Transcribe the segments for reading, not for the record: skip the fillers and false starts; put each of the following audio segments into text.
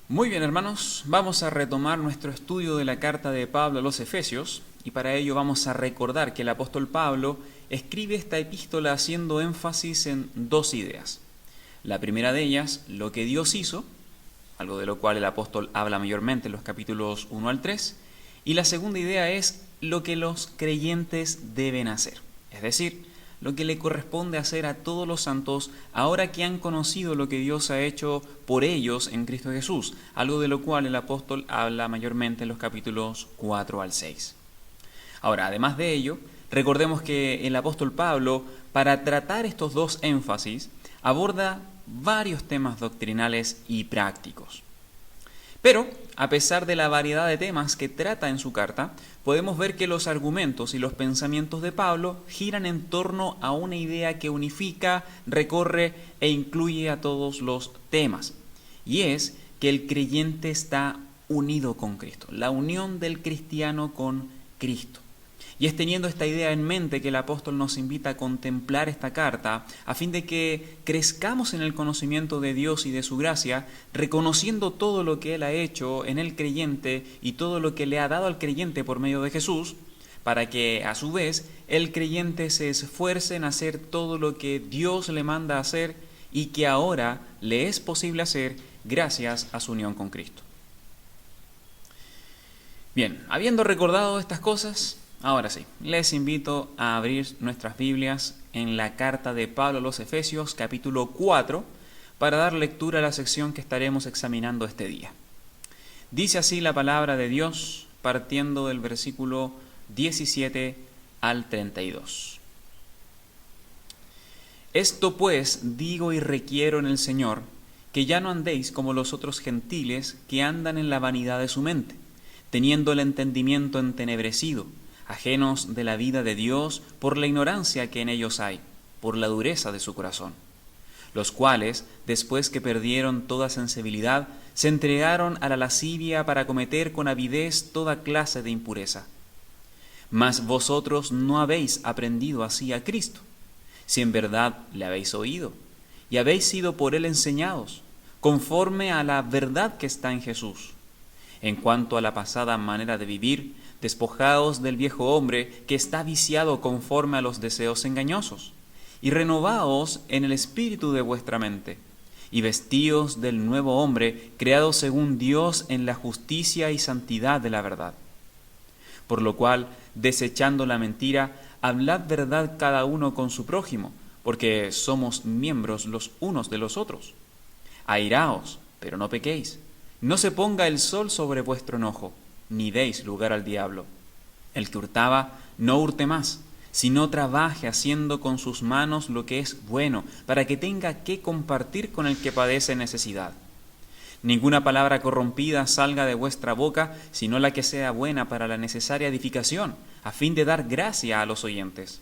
Muy bien, hermanos, vamos a retomar nuestro estudio de la carta de Pablo a los Efesios y para ello vamos a recordar que el apóstol Pablo escribe esta epístola haciendo énfasis en dos ideas. La primera de ellas, lo que Dios hizo, algo de lo cual el apóstol habla mayormente en los capítulos 1 al 3, y la segunda idea es lo que los creyentes deben hacer, es decir, lo que le corresponde hacer a todos los santos ahora que han conocido lo que Dios ha hecho por ellos en Cristo Jesús, algo de lo cual el apóstol habla mayormente en los capítulos 4 al 6. Ahora, además de ello, recordemos que el apóstol Pablo, para tratar estos dos énfasis, aborda varios temas doctrinales y prácticos. Pero, a pesar de la variedad de temas que trata en su carta, podemos ver que los argumentos y los pensamientos de Pablo giran en torno a una idea que unifica, recorre e incluye a todos los temas. Y es que el creyente está unido con Cristo, la unión del cristiano con Cristo. Y es teniendo esta idea en mente que el apóstol nos invita a contemplar esta carta a fin de que crezcamos en el conocimiento de Dios y de su gracia, reconociendo todo lo que Él ha hecho en el creyente y todo lo que le ha dado al creyente por medio de Jesús, para que a su vez el creyente se esfuerce en hacer todo lo que Dios le manda hacer y que ahora le es posible hacer gracias a su unión con Cristo. Bien, habiendo recordado estas cosas, ahora sí, les invito a abrir nuestras Biblias en la carta de Pablo a los Efesios, capítulo 4, para dar lectura a la sección que estaremos examinando este día. Dice así la palabra de Dios, partiendo del versículo 17 al 32. Esto pues digo y requiero en el Señor, que ya no andéis como los otros gentiles que andan en la vanidad de su mente, teniendo el entendimiento entenebrecido, ajenos de la vida de Dios por la ignorancia que en ellos hay, por la dureza de su corazón, los cuales, después que perdieron toda sensibilidad, se entregaron a la lascivia para cometer con avidez toda clase de impureza. Mas vosotros no habéis aprendido así a Cristo, si en verdad le habéis oído, y habéis sido por él enseñados, conforme a la verdad que está en Jesús. En cuanto a la pasada manera de vivir, despojaos del viejo hombre que está viciado conforme a los deseos engañosos, y renovaos en el espíritu de vuestra mente, y vestíos del nuevo hombre creado según Dios en la justicia y santidad de la verdad. Por lo cual, desechando la mentira, hablad verdad cada uno con su prójimo, porque somos miembros los unos de los otros. Airaos, pero no pequéis. No se ponga el sol sobre vuestro enojo, ni deis lugar al diablo. El que hurtaba, no hurte más, sino trabaje haciendo con sus manos lo que es bueno, para que tenga que compartir con el que padece necesidad. Ninguna palabra corrompida salga de vuestra boca, sino la que sea buena para la necesaria edificación, a fin de dar gracia a los oyentes.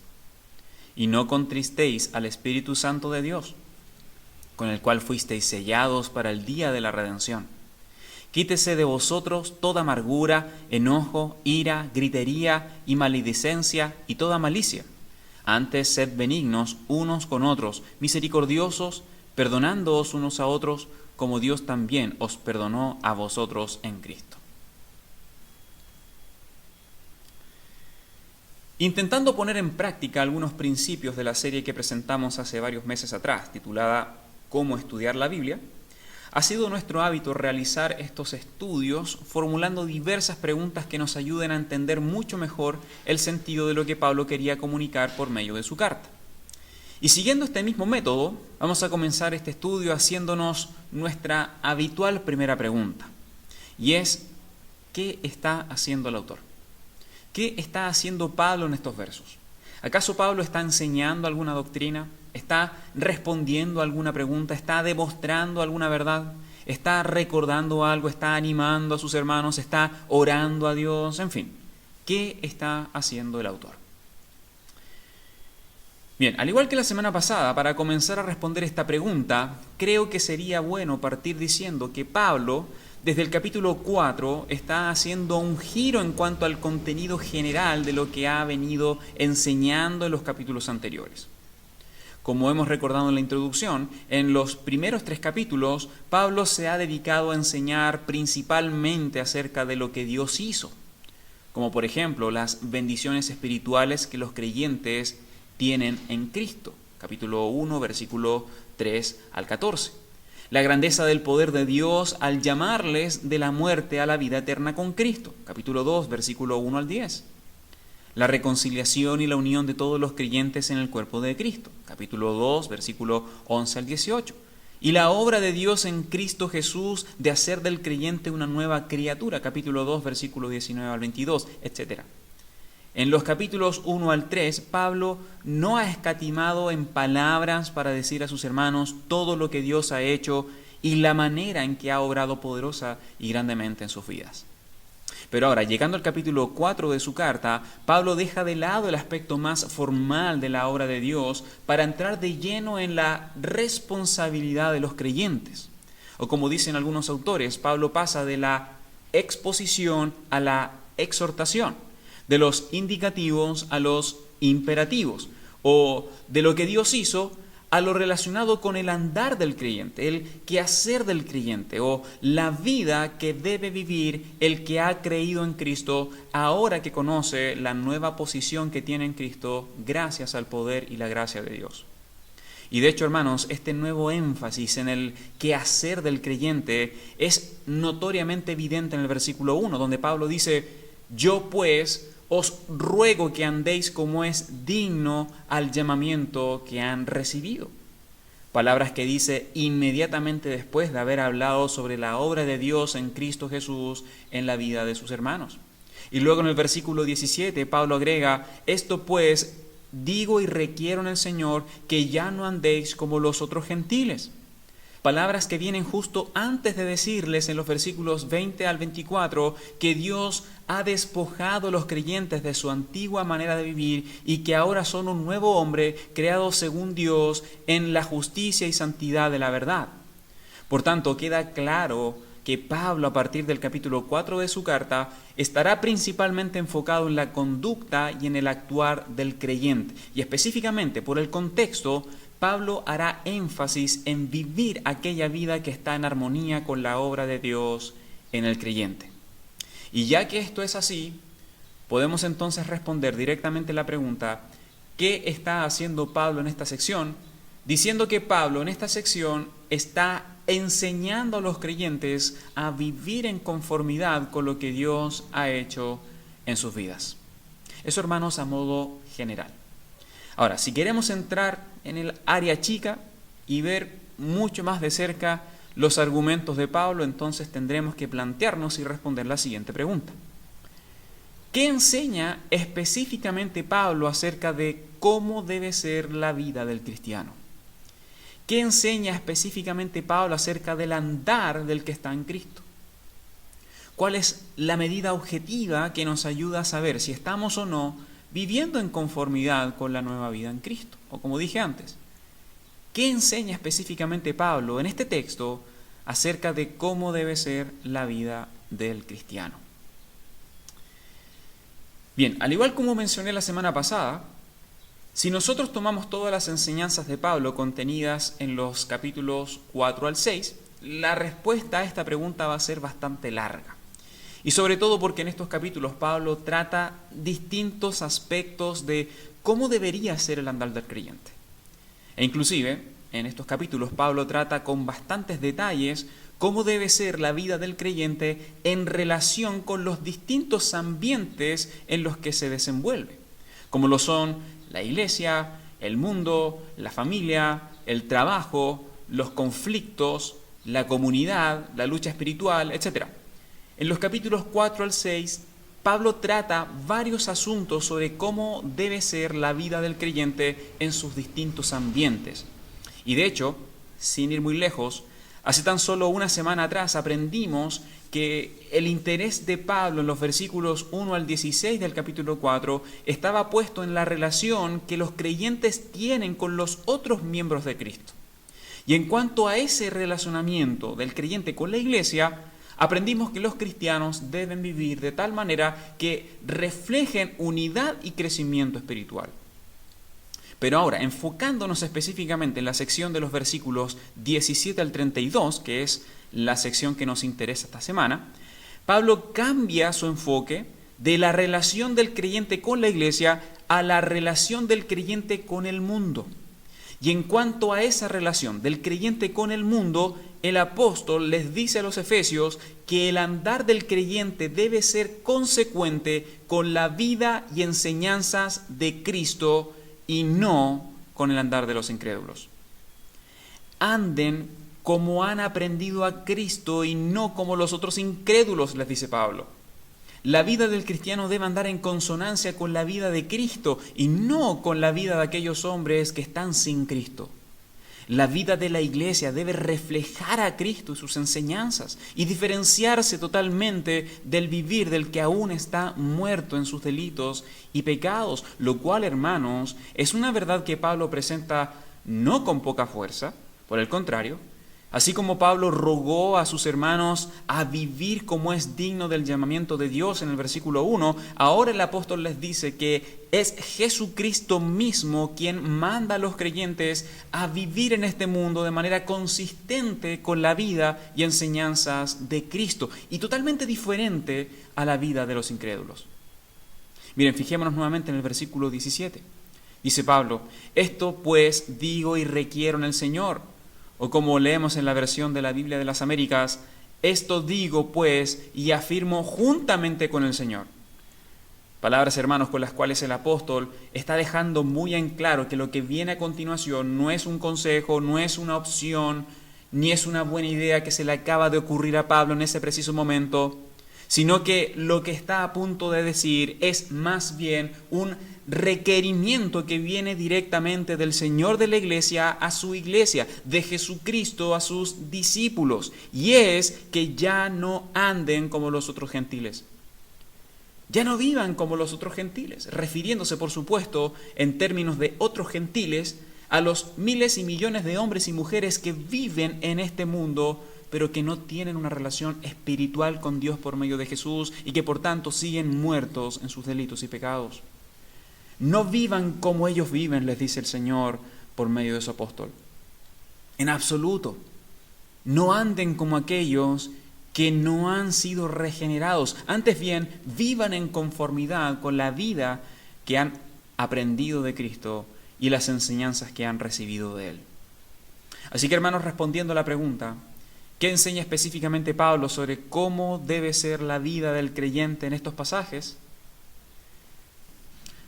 Y no contristéis al Espíritu Santo de Dios, con el cual fuisteis sellados para el día de la redención. Quítese de vosotros toda amargura, enojo, ira, gritería y maledicencia y toda malicia. Antes sed benignos unos con otros, misericordiosos, perdonándoos unos a otros, como Dios también os perdonó a vosotros en Cristo. Intentando poner en práctica algunos principios de la serie que presentamos hace varios meses atrás, titulada Cómo estudiar la Biblia, ha sido nuestro hábito realizar estos estudios formulando diversas preguntas que nos ayuden a entender mucho mejor el sentido de lo que Pablo quería comunicar por medio de su carta. Y siguiendo este mismo método, vamos a comenzar este estudio haciéndonos nuestra habitual primera pregunta, y es, ¿qué está haciendo el autor? ¿Qué está haciendo Pablo en estos versos? ¿Acaso Pablo está enseñando alguna doctrina? ¿Está respondiendo a alguna pregunta? ¿Está demostrando alguna verdad? ¿Está recordando algo? ¿Está animando a sus hermanos? ¿Está orando a Dios? En fin, ¿qué está haciendo el autor? Bien, al igual que la semana pasada, para comenzar a responder esta pregunta, creo que sería bueno partir diciendo que Pablo, desde el capítulo 4, está haciendo un giro en cuanto al contenido general de lo que ha venido enseñando en los capítulos anteriores. Como hemos recordado en la introducción, en los primeros 3 capítulos, Pablo se ha dedicado a enseñar principalmente acerca de lo que Dios hizo, como por ejemplo las bendiciones espirituales que los creyentes tienen en Cristo. Capítulo 1, versículo 3 al 14. La grandeza del poder de Dios al llamarles de la muerte a la vida eterna con Cristo. Capítulo 2, versículo 1 al 10. La reconciliación y la unión de todos los creyentes en el cuerpo de Cristo. Capítulo 2, versículo 11 al 18. Y la obra de Dios en Cristo Jesús de hacer del creyente una nueva criatura. Capítulo 2, versículo 19 al 22, etc. En los capítulos 1 al 3, Pablo no ha escatimado en palabras para decir a sus hermanos todo lo que Dios ha hecho y la manera en que ha obrado poderosa y grandemente en sus vidas. Pero ahora, llegando al capítulo 4 de su carta, Pablo deja de lado el aspecto más formal de la obra de Dios para entrar de lleno en la responsabilidad de los creyentes. O como dicen algunos autores, Pablo pasa de la exposición a la exhortación, de los indicativos a los imperativos, o de lo que Dios hizo a lo relacionado con el andar del creyente, el quehacer del creyente, o la vida que debe vivir el que ha creído en Cristo ahora que conoce la nueva posición que tiene en Cristo gracias al poder y la gracia de Dios. Y de hecho, hermanos, este nuevo énfasis en el quehacer del creyente es notoriamente evidente en el versículo 1, donde Pablo dice: yo pues os ruego que andéis como es digno al llamamiento que han recibido. Palabras que dice inmediatamente después de haber hablado sobre la obra de Dios en Cristo Jesús en la vida de sus hermanos. Y luego en el versículo 17 Pablo agrega: esto pues digo y requiero en el Señor, que ya no andéis como los otros gentiles. Palabras que vienen justo antes de decirles en los versículos 20 al 24 que Dios ha despojado a los creyentes de su antigua manera de vivir y que ahora son un nuevo hombre creado según Dios en la justicia y santidad de la verdad. Por tanto, queda claro que Pablo, a partir del capítulo 4 de su carta, estará principalmente enfocado en la conducta y en el actuar del creyente. Y específicamente por el contexto, Pablo hará énfasis en vivir aquella vida que está en armonía con la obra de Dios en el creyente. Y ya que esto es así, podemos entonces responder directamente la pregunta: ¿qué está haciendo Pablo en esta sección? Diciendo que Pablo en esta sección está enseñando a los creyentes a vivir en conformidad con lo que Dios ha hecho en sus vidas. Eso, hermanos, a modo general. Ahora, si queremos entrar en el área chica y ver mucho más de cerca los argumentos de Pablo, entonces tendremos que plantearnos y responder la siguiente pregunta: ¿qué enseña específicamente Pablo acerca de cómo debe ser la vida del cristiano? ¿Qué enseña específicamente Pablo acerca del andar del que está en Cristo? ¿Cuál es la medida objetiva que nos ayuda a saber si estamos o no viviendo en conformidad con la nueva vida en Cristo? O como dije antes, ¿qué enseña específicamente Pablo en este texto acerca de cómo debe ser la vida del cristiano? Bien, al igual como mencioné la semana pasada, si nosotros tomamos todas las enseñanzas de Pablo contenidas en los capítulos 4 al 6, la respuesta a esta pregunta va a ser bastante larga. Y sobre todo porque en estos capítulos Pablo trata distintos aspectos de cómo debería ser el andar del creyente. E inclusive, en estos capítulos Pablo trata con bastantes detalles cómo debe ser la vida del creyente en relación con los distintos ambientes en los que se desenvuelve, como lo son la iglesia, el mundo, la familia, el trabajo, los conflictos, la comunidad, la lucha espiritual, etc. En los capítulos 4 al 6, Pablo trata varios asuntos sobre cómo debe ser la vida del creyente en sus distintos ambientes. Y de hecho, sin ir muy lejos, hace tan solo una semana atrás aprendimos que el interés de Pablo en los versículos 1 al 16 del capítulo 4 estaba puesto en la relación que los creyentes tienen con los otros miembros de Cristo. Y en cuanto a ese relacionamiento del creyente con la iglesia, aprendimos que los cristianos deben vivir de tal manera que reflejen unidad y crecimiento espiritual. Pero ahora, enfocándonos específicamente en la sección de los versículos 17 al 32, que es la sección que nos interesa esta semana, Pablo cambia su enfoque de la relación del creyente con la iglesia a la relación del creyente con el mundo. Y en cuanto a esa relación del creyente con el mundo, el apóstol les dice a los efesios que el andar del creyente debe ser consecuente con la vida y enseñanzas de Cristo y no con el andar de los incrédulos. Anden como han aprendido a Cristo y no como los otros incrédulos, les dice Pablo. La vida del cristiano debe andar en consonancia con la vida de Cristo y no con la vida de aquellos hombres que están sin Cristo. La vida de la iglesia debe reflejar a Cristo y sus enseñanzas y diferenciarse totalmente del vivir del que aún está muerto en sus delitos y pecados, lo cual, hermanos, es una verdad que Pablo presenta no con poca fuerza, por el contrario. Así como Pablo rogó a sus hermanos a vivir como es digno del llamamiento de Dios en el versículo 1, ahora el apóstol les dice que es Jesucristo mismo quien manda a los creyentes a vivir en este mundo de manera consistente con la vida y enseñanzas de Cristo y totalmente diferente a la vida de los incrédulos. Miren, fijémonos nuevamente en el versículo 17. Dice Pablo, esto pues digo y requiero en el Señor. O como leemos en la versión de la Biblia de las Américas, esto digo pues y afirmo juntamente con el Señor. Palabras, hermanos, con las cuales el apóstol está dejando muy en claro que lo que viene a continuación no es un consejo, no es una opción, ni es una buena idea que se le acaba de ocurrir a Pablo en ese preciso momento, sino que lo que está a punto de decir es más bien un requerimiento que viene directamente del Señor de la iglesia a su iglesia, de Jesucristo a sus discípulos, y es que ya no anden como los otros gentiles. Ya no vivan como los otros gentiles, refiriéndose, por supuesto, en términos de otros gentiles, a los miles y millones de hombres y mujeres que viven en este mundo, pero que no tienen una relación espiritual con Dios por medio de Jesús y que por tanto siguen muertos en sus delitos y pecados. No vivan como ellos viven, les dice el Señor por medio de su apóstol. En absoluto. No anden como aquellos que no han sido regenerados. Antes bien, vivan en conformidad con la vida que han aprendido de Cristo y las enseñanzas que han recibido de Él. Así que, hermanos, respondiendo a la pregunta, ¿qué enseña específicamente Pablo sobre cómo debe ser la vida del creyente en estos pasajes?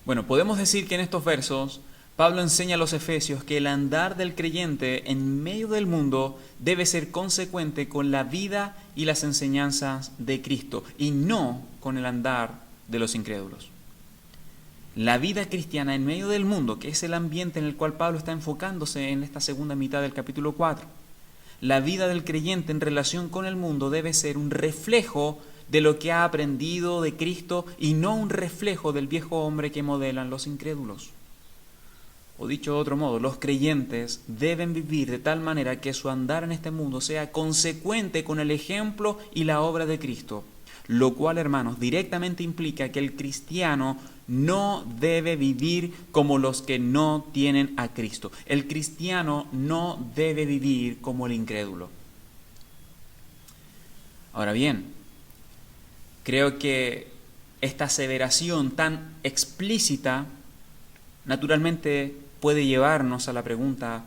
Bueno, podemos decir que en estos versos Pablo enseña a los efesios que el andar del creyente en medio del mundo debe ser consecuente con la vida y las enseñanzas de Cristo y no con el andar de los incrédulos. La vida cristiana en medio del mundo, que es el ambiente en el cual Pablo está enfocándose en esta segunda mitad del capítulo 4, la vida del creyente en relación con el mundo debe ser un reflejo de lo que ha aprendido de Cristo y no un reflejo del viejo hombre que modelan los incrédulos. O dicho de otro modo, los creyentes deben vivir de tal manera que su andar en este mundo sea consecuente con el ejemplo y la obra de Cristo, lo cual, hermanos, directamente implica que el cristiano no debe vivir como los que no tienen a Cristo. El cristiano no debe vivir como el incrédulo. Ahora bien, creo que esta aseveración tan explícita naturalmente puede llevarnos a la pregunta,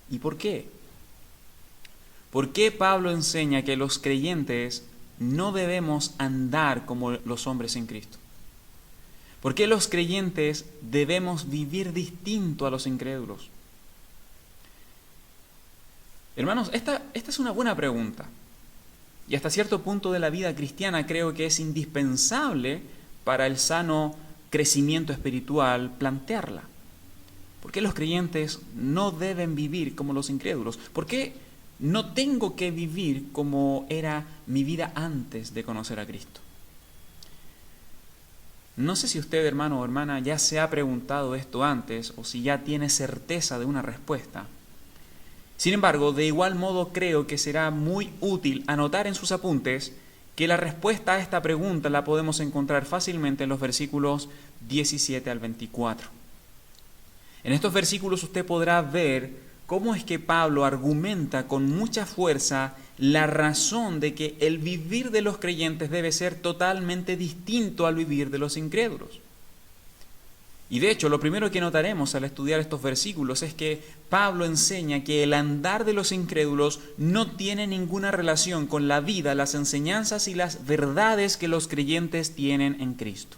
¿y por qué? ¿Por qué Pablo enseña que los creyentes no debemos andar como los hombres en Cristo? ¿Por qué los creyentes debemos vivir distinto a los incrédulos? Hermanos, esta es una buena pregunta. Y hasta cierto punto de la vida cristiana creo que es indispensable para el sano crecimiento espiritual plantearla. ¿Por qué los creyentes no deben vivir como los incrédulos? ¿Por qué no tengo que vivir como era mi vida antes de conocer a Cristo? No sé si usted, hermano o hermana, ya se ha preguntado esto antes o si ya tiene certeza de una respuesta. Sin embargo, de igual modo creo que será muy útil anotar en sus apuntes que la respuesta a esta pregunta la podemos encontrar fácilmente en los versículos 17 al 24. En estos versículos usted podrá ver cómo es que Pablo argumenta con mucha fuerza la razón de que el vivir de los creyentes debe ser totalmente distinto al vivir de los incrédulos. Y de hecho, lo primero que notaremos al estudiar estos versículos es que Pablo enseña que el andar de los incrédulos no tiene ninguna relación con la vida, las enseñanzas y las verdades que los creyentes tienen en Cristo.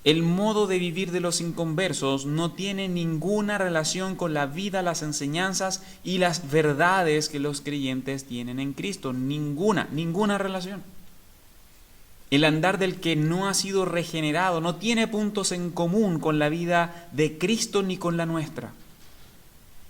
El modo de vivir de los inconversos no tiene ninguna relación con la vida, las enseñanzas y las verdades que los creyentes tienen en Cristo. Ninguna relación. El andar del que no ha sido regenerado no tiene puntos en común con la vida de Cristo ni con la nuestra.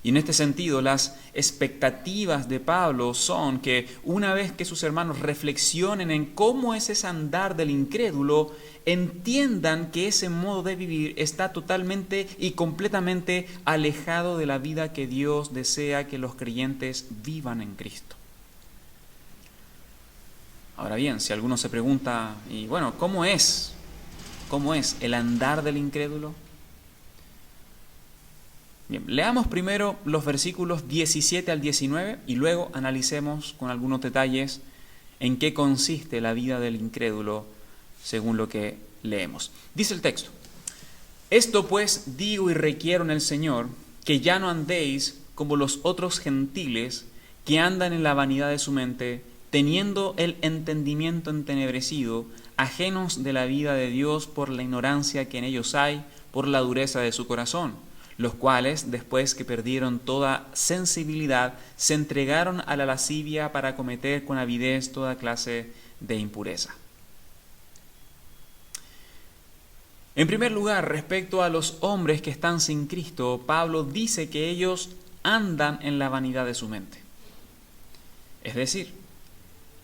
Y en este sentido, las expectativas de Pablo son que una vez que sus hermanos reflexionen en cómo es ese andar del incrédulo, entiendan que ese modo de vivir está totalmente y completamente alejado de la vida que Dios desea que los creyentes vivan en Cristo. Ahora bien, si alguno se pregunta, y bueno, ¿cómo es el andar del incrédulo? Bien, leamos primero los versículos 17 al 19 y luego analicemos con algunos detalles en qué consiste la vida del incrédulo según lo que leemos. Dice el texto: Esto pues digo y requiero en el Señor, que ya no andéis como los otros gentiles que andan en la vanidad de su mente, teniendo el entendimiento entenebrecido, ajenos de la vida de Dios por la ignorancia que en ellos hay, por la dureza de su corazón, los cuales, después que perdieron toda sensibilidad, se entregaron a la lascivia para cometer con avidez toda clase de impureza. En primer lugar, respecto a los hombres que están sin Cristo, Pablo dice que ellos andan en la vanidad de su mente. Es decir,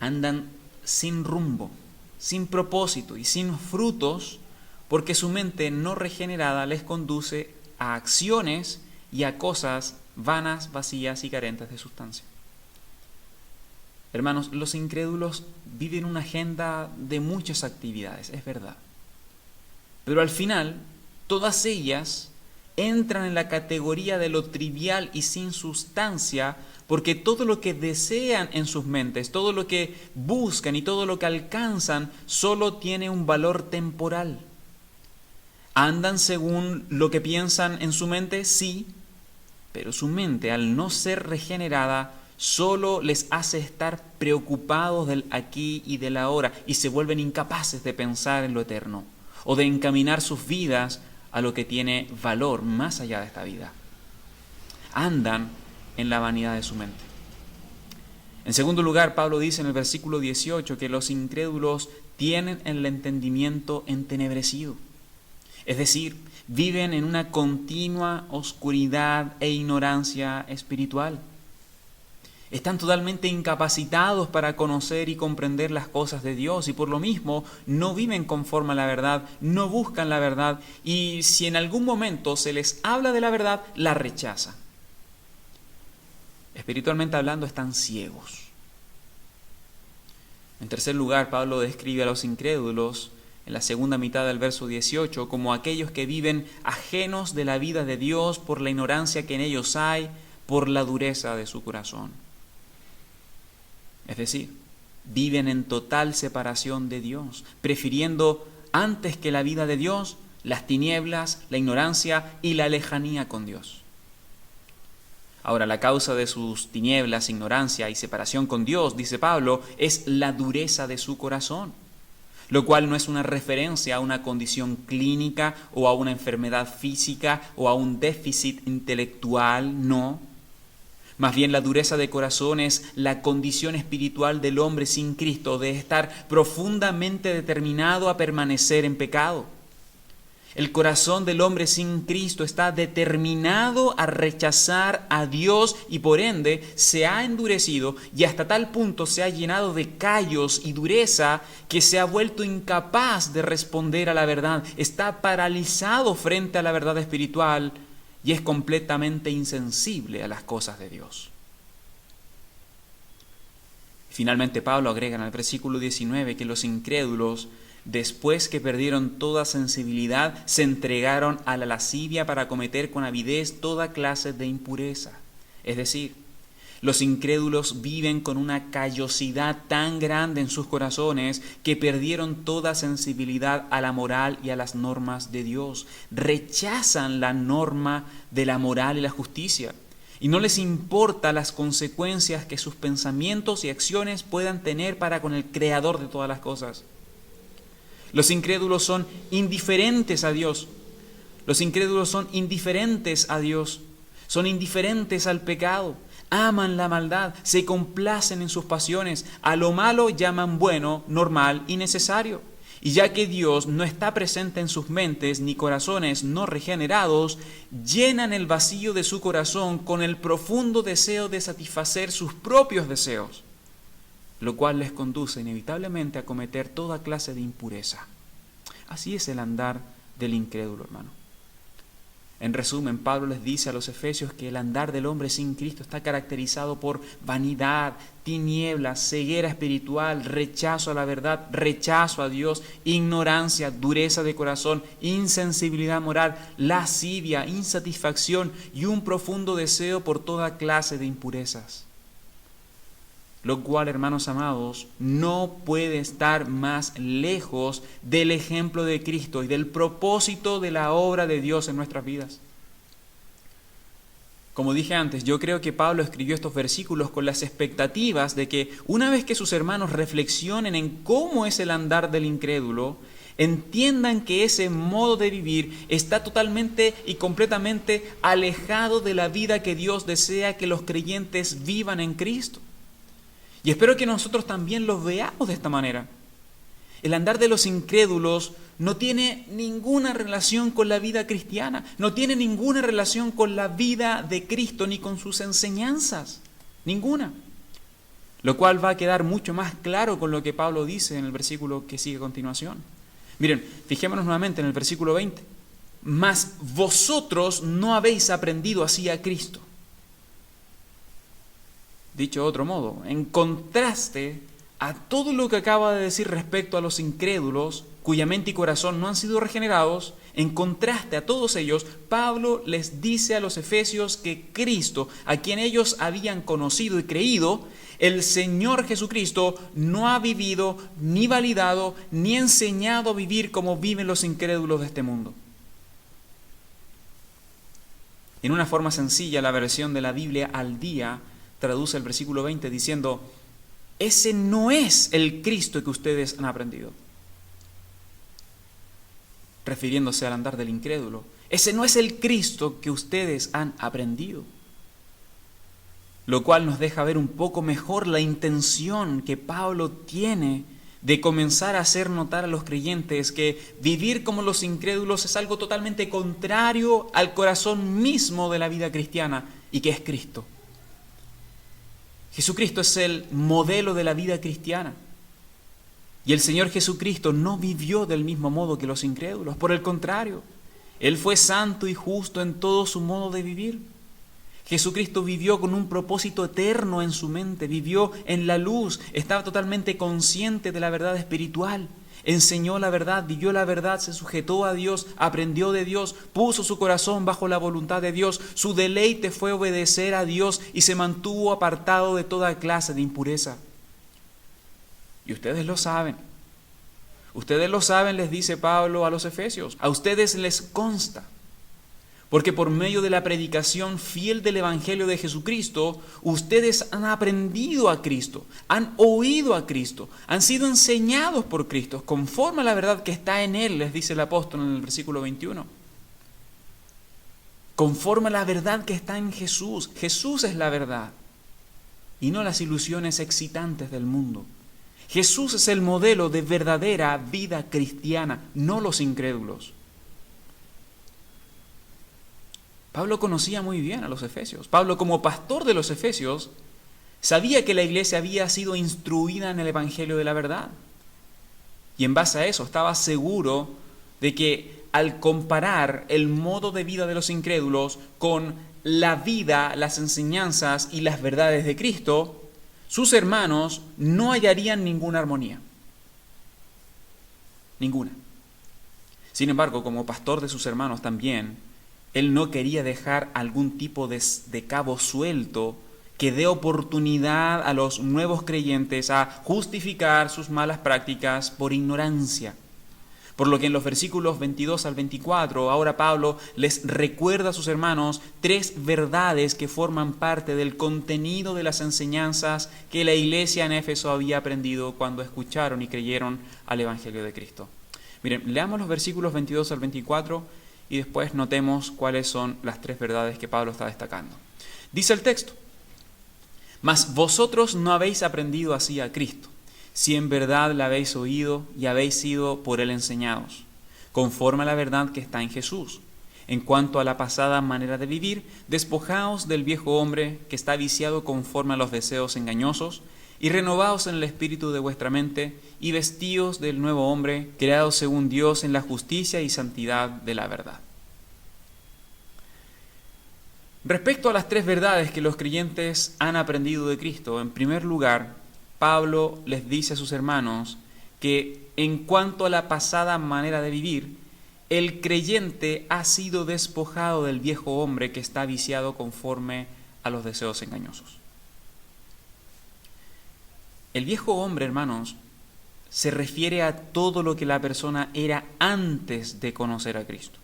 andan sin rumbo, sin propósito y sin frutos, porque su mente no regenerada les conduce a acciones y a cosas vanas, vacías y carentes de sustancia. Hermanos, los incrédulos viven una agenda de muchas actividades, es verdad. Pero al final, todas ellas entran en la categoría de lo trivial y sin sustancia, porque todo lo que desean en sus mentes, todo lo que buscan y todo lo que alcanzan, solo tiene un valor temporal. ¿Andan según lo que piensan en su mente? Sí, pero su mente, al no ser regenerada, solo les hace estar preocupados del aquí y del ahora y se vuelven incapaces de pensar en lo eterno o de encaminar sus vidas a lo que tiene valor más allá de esta vida. Andan en la vanidad de su mente. En segundo lugar, Pablo dice en el versículo 18 que los incrédulos tienen el entendimiento entenebrecido. Es decir, viven en una continua oscuridad e ignorancia espiritual. Están totalmente incapacitados para conocer y comprender las cosas de Dios y por lo mismo no viven conforme a la verdad, no buscan la verdad y si en algún momento se les habla de la verdad, la rechazan. Espiritualmente hablando, están ciegos. En tercer lugar, Pablo describe a los incrédulos en la segunda mitad del verso 18 como aquellos que viven ajenos de la vida de Dios por la ignorancia que en ellos hay, por la dureza de su corazón. Es decir, viven en total separación de Dios, prefiriendo antes que la vida de Dios las tinieblas, la ignorancia y la lejanía con Dios. Ahora, la causa de sus tinieblas, ignorancia y separación con Dios, dice Pablo, es la dureza de su corazón, lo cual no es una referencia a una condición clínica o a una enfermedad física o a un déficit intelectual, no. Más bien la dureza de corazón es la condición espiritual del hombre sin Cristo, de estar profundamente determinado a permanecer en pecado. El corazón del hombre sin Cristo está determinado a rechazar a Dios y por ende se ha endurecido y hasta tal punto se ha llenado de callos y dureza que se ha vuelto incapaz de responder a la verdad. Está paralizado frente a la verdad espiritual y es completamente insensible a las cosas de Dios. Finalmente Pablo agrega en el versículo 19 que los incrédulos después que perdieron toda sensibilidad, se entregaron a la lascivia para cometer con avidez toda clase de impureza. Es decir, los incrédulos viven con una callosidad tan grande en sus corazones que perdieron toda sensibilidad a la moral y a las normas de Dios. Rechazan la norma de la moral y la justicia. Y no les importa las consecuencias que sus pensamientos y acciones puedan tener para con el Creador de todas las cosas. Los incrédulos son indiferentes a Dios. Los incrédulos son indiferentes a Dios. Son indiferentes al pecado. Aman la maldad. Se complacen en sus pasiones. A lo malo llaman bueno, normal y necesario. Y ya que Dios no está presente en sus mentes ni corazones no regenerados, llenan el vacío de su corazón con el profundo deseo de satisfacer sus propios deseos, lo cual les conduce inevitablemente a cometer toda clase de impureza. Así es el andar del incrédulo, hermano. En resumen, Pablo les dice a los efesios que el andar del hombre sin Cristo está caracterizado por vanidad, tinieblas, ceguera espiritual, rechazo a la verdad, rechazo a Dios, ignorancia, dureza de corazón, insensibilidad moral, lascivia, insatisfacción y un profundo deseo por toda clase de impurezas. Lo cual, hermanos amados, no puede estar más lejos del ejemplo de Cristo y del propósito de la obra de Dios en nuestras vidas. Como dije antes, yo creo que Pablo escribió estos versículos con las expectativas de que una vez que sus hermanos reflexionen en cómo es el andar del incrédulo, entiendan que ese modo de vivir está totalmente y completamente alejado de la vida que Dios desea que los creyentes vivan en Cristo. Y espero que nosotros también los veamos de esta manera. El andar de los incrédulos no tiene ninguna relación con la vida cristiana, no tiene ninguna relación con la vida de Cristo ni con sus enseñanzas, ninguna. Lo cual va a quedar mucho más claro con lo que Pablo dice en el versículo que sigue a continuación. Miren, fijémonos nuevamente en el versículo 20. Mas vosotros no habéis aprendido así a Cristo. Dicho de otro modo, en contraste a todo lo que acaba de decir respecto a los incrédulos, cuya mente y corazón no han sido regenerados, en contraste a todos ellos, Pablo les dice a los efesios que Cristo, a quien ellos habían conocido y creído, el Señor Jesucristo, no ha vivido, ni validado, ni enseñado a vivir como viven los incrédulos de este mundo. En una forma sencilla, la versión de la Biblia al día traduce el versículo 20 diciendo: ese no es el Cristo que ustedes han aprendido. Refiriéndose al andar del incrédulo. Ese no es el Cristo que ustedes han aprendido. Lo cual nos deja ver un poco mejor la intención que Pablo tiene de comenzar a hacer notar a los creyentes que vivir como los incrédulos es algo totalmente contrario al corazón mismo de la vida cristiana, y que es Cristo. Jesucristo es el modelo de la vida cristiana. Y el Señor Jesucristo no vivió del mismo modo que los incrédulos. Por el contrario, Él fue santo y justo en todo su modo de vivir. Jesucristo vivió con un propósito eterno en su mente, vivió en la luz, estaba totalmente consciente de la verdad espiritual. Enseñó la verdad, vivió la verdad, se sujetó a Dios, aprendió de Dios, puso su corazón bajo la voluntad de Dios. Su deleite fue obedecer a Dios y se mantuvo apartado de toda clase de impureza. Y ustedes lo saben. Ustedes lo saben, les dice Pablo a los efesios. A ustedes les consta. Porque por medio de la predicación fiel del Evangelio de Jesucristo, ustedes han aprendido a Cristo, han oído a Cristo, han sido enseñados por Cristo, conforme a la verdad que está en Él, les dice el apóstol en el versículo 21. Conforme a la verdad que está en Jesús. Jesús es la verdad, y no las ilusiones excitantes del mundo. Jesús es el modelo de verdadera vida cristiana, no los incrédulos. Pablo conocía muy bien a los efesios. Pablo, como pastor de los efesios, sabía que la iglesia había sido instruida en el Evangelio de la verdad. Y en base a eso estaba seguro de que al comparar el modo de vida de los incrédulos con la vida, las enseñanzas y las verdades de Cristo, sus hermanos no hallarían ninguna armonía. Ninguna. Sin embargo, como pastor de sus hermanos también, él no quería dejar algún tipo de cabo suelto que dé oportunidad a los nuevos creyentes a justificar sus malas prácticas por ignorancia. Por lo que en los versículos 22 al 24, ahora Pablo les recuerda a sus hermanos 3 verdades que forman parte del contenido de las enseñanzas que la iglesia en Éfeso había aprendido cuando escucharon y creyeron al Evangelio de Cristo. Miren, leamos los versículos 22 al 24 y después notemos cuáles son las 3 verdades que Pablo está destacando. Dice el texto: «Mas vosotros no habéis aprendido así a Cristo, si en verdad la habéis oído y habéis sido por él enseñados, conforme a la verdad que está en Jesús. En cuanto a la pasada manera de vivir, despojaos del viejo hombre que está viciado conforme a los deseos engañosos, y renovaos en el espíritu de vuestra mente, y vestíos del nuevo hombre, creado según Dios en la justicia y santidad de la verdad». Respecto a las 3 verdades que los creyentes han aprendido de Cristo, en primer lugar, Pablo les dice a sus hermanos que en cuanto a la pasada manera de vivir, el creyente ha sido despojado del viejo hombre que está viciado conforme a los deseos engañosos. El viejo hombre, hermanos, se refiere a todo lo que la persona era antes de conocer a Cristo.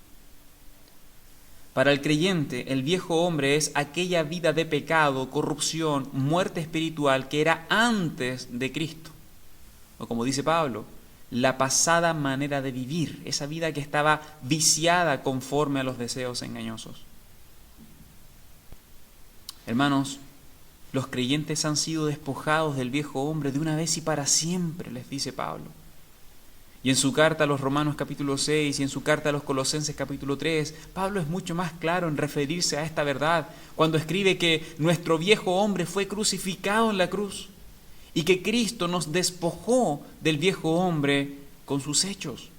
Para el creyente, el viejo hombre es aquella vida de pecado, corrupción, muerte espiritual que era antes de Cristo. O como dice Pablo, la pasada manera de vivir, esa vida que estaba viciada conforme a los deseos engañosos. Hermanos, los creyentes han sido despojados del viejo hombre de una vez y para siempre, les dice Pablo. Y en su carta a los Romanos capítulo 6 y en su carta a los Colosenses capítulo 3, Pablo es mucho más claro en referirse a esta verdad cuando escribe que nuestro viejo hombre fue crucificado en la cruz y que Cristo nos despojó del viejo hombre con sus hechos.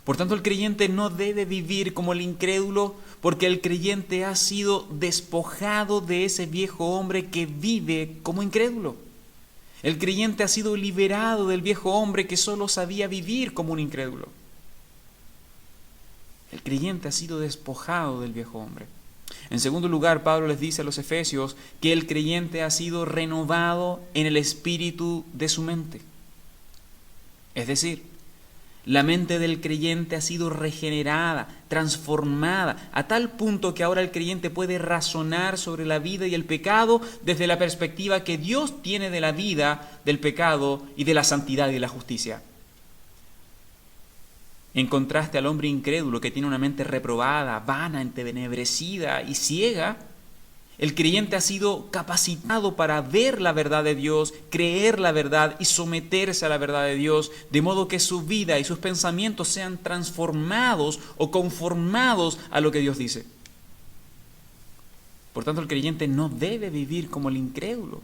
Por tanto, el creyente no debe vivir como el incrédulo, porque el creyente ha sido despojado de ese viejo hombre que vive como incrédulo. El creyente ha sido liberado del viejo hombre que solo sabía vivir como un incrédulo. El creyente ha sido despojado del viejo hombre. En segundo lugar, Pablo les dice a los efesios que el creyente ha sido renovado en el espíritu de su mente. Es decir, la mente del creyente ha sido regenerada, transformada, a tal punto que ahora el creyente puede razonar sobre la vida y el pecado desde la perspectiva que Dios tiene de la vida, del pecado y de la santidad y de la justicia. En contraste al hombre incrédulo que tiene una mente reprobada, vana, entenebrecida y ciega, el creyente ha sido capacitado para ver la verdad de Dios, creer la verdad y someterse a la verdad de Dios, de modo que su vida y sus pensamientos sean transformados o conformados a lo que Dios dice. Por tanto, el creyente no debe vivir como el incrédulo,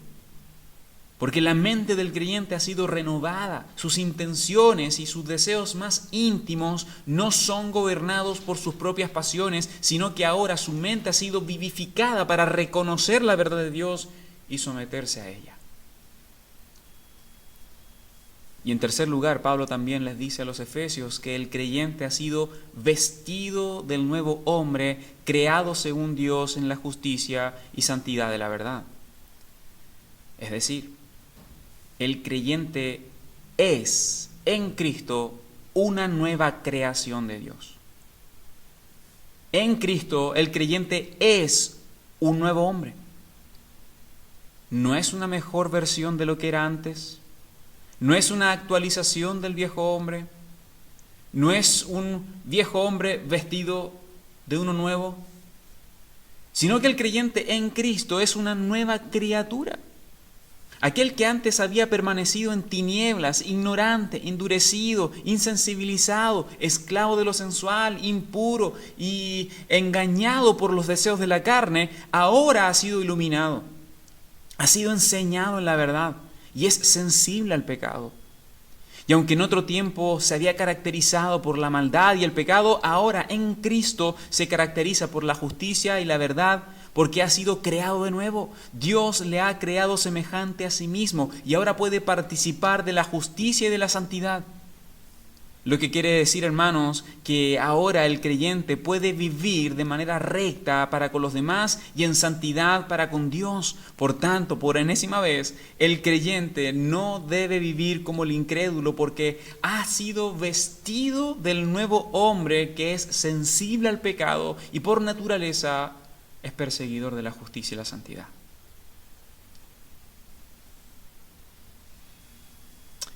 porque la mente del creyente ha sido renovada, sus intenciones y sus deseos más íntimos no son gobernados por sus propias pasiones, sino que ahora su mente ha sido vivificada para reconocer la verdad de Dios y someterse a ella. Y en tercer lugar, Pablo también les dice a los efesios que el creyente ha sido vestido del nuevo hombre, creado según Dios en la justicia y santidad de la verdad. Es decir, el creyente es en Cristo una nueva creación de Dios. En Cristo el creyente es un nuevo hombre. No es una mejor versión de lo que era antes. No es una actualización del viejo hombre. No es un viejo hombre vestido de uno nuevo. Sino que el creyente en Cristo es una nueva criatura. Aquel que antes había permanecido en tinieblas, ignorante, endurecido, insensibilizado, esclavo de lo sensual, impuro y engañado por los deseos de la carne, ahora ha sido iluminado, ha sido enseñado en la verdad y es sensible al pecado. Y aunque en otro tiempo se había caracterizado por la maldad y el pecado, ahora en Cristo se caracteriza por la justicia y la verdad, porque ha sido creado de nuevo. Dios le ha creado semejante a sí mismo y ahora puede participar de la justicia y de la santidad. Lo que quiere decir, hermanos, que ahora el creyente puede vivir de manera recta para con los demás y en santidad para con Dios. Por tanto, por enésima vez, el creyente no debe vivir como el incrédulo porque ha sido vestido del nuevo hombre que es sensible al pecado y por naturaleza es perseguidor de la justicia y la santidad.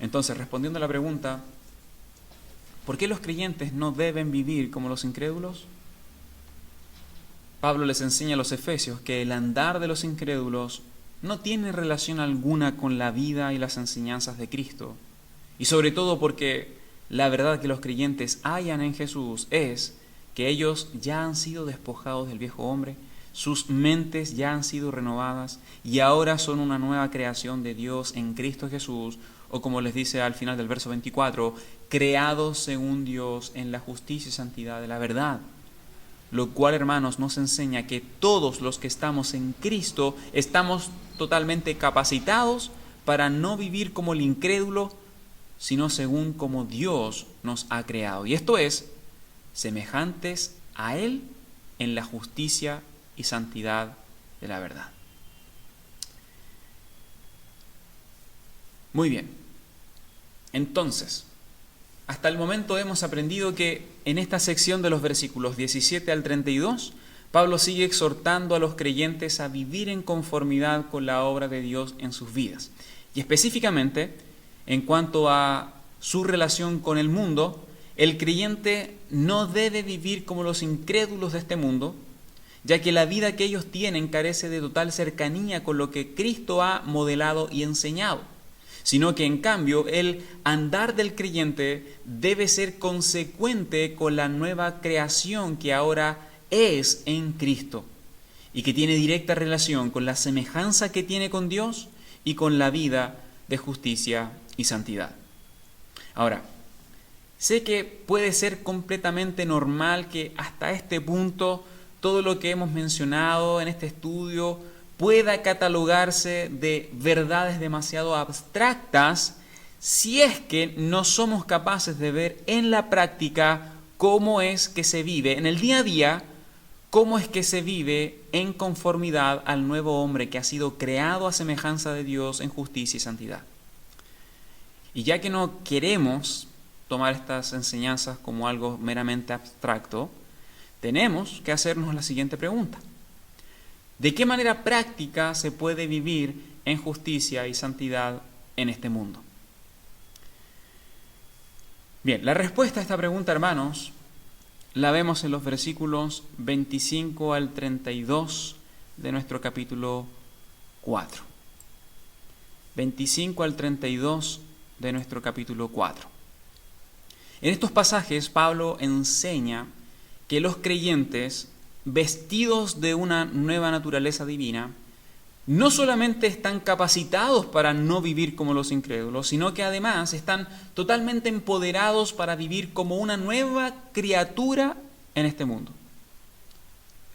Entonces, respondiendo a la pregunta, ¿por qué los creyentes no deben vivir como los incrédulos? Pablo les enseña a los efesios que el andar de los incrédulos no tiene relación alguna con la vida y las enseñanzas de Cristo. Y sobre todo porque la verdad que los creyentes hallan en Jesús es que ellos ya han sido despojados del viejo hombre, sus mentes ya han sido renovadas y ahora son una nueva creación de Dios en Cristo Jesús, o como les dice al final del verso 24, creados según Dios en la justicia y santidad de la verdad. Lo cual, hermanos, nos enseña que todos los que estamos en Cristo estamos totalmente capacitados para no vivir como el incrédulo, sino según como Dios nos ha creado. Y esto es, semejantes a Él en la justicia y santidad de la verdad. Muy bien. Entonces, hasta el momento hemos aprendido que en esta sección de los versículos 17 al 32, Pablo sigue exhortando a los creyentes a vivir en conformidad con la obra de Dios en sus vidas. Y específicamente, en cuanto a su relación con el mundo, el creyente no debe vivir como los incrédulos de este mundo, ya que la vida que ellos tienen carece de total cercanía con lo que Cristo ha modelado y enseñado, sino que en cambio el andar del creyente debe ser consecuente con la nueva creación que ahora es en Cristo y que tiene directa relación con la semejanza que tiene con Dios y con la vida de justicia y santidad. Ahora, sé que puede ser completamente normal que hasta este punto todo lo que hemos mencionado en este estudio pueda catalogarse de verdades demasiado abstractas si es que no somos capaces de ver en la práctica cómo es que se vive en el día a día, cómo es que se vive en conformidad al nuevo hombre que ha sido creado a semejanza de Dios en justicia y santidad. Y ya que no queremos tomar estas enseñanzas como algo meramente abstracto, tenemos que hacernos la siguiente pregunta. ¿De qué manera práctica se puede vivir en justicia y santidad en este mundo? Bien, la respuesta a esta pregunta, hermanos, la vemos en los versículos 25 al 32 de nuestro capítulo 4. 25 al 32 de nuestro capítulo 4. En estos pasajes, Pablo enseña que los creyentes, vestidos de una nueva naturaleza divina, no solamente están capacitados para no vivir como los incrédulos, sino que además están totalmente empoderados para vivir como una nueva criatura en este mundo.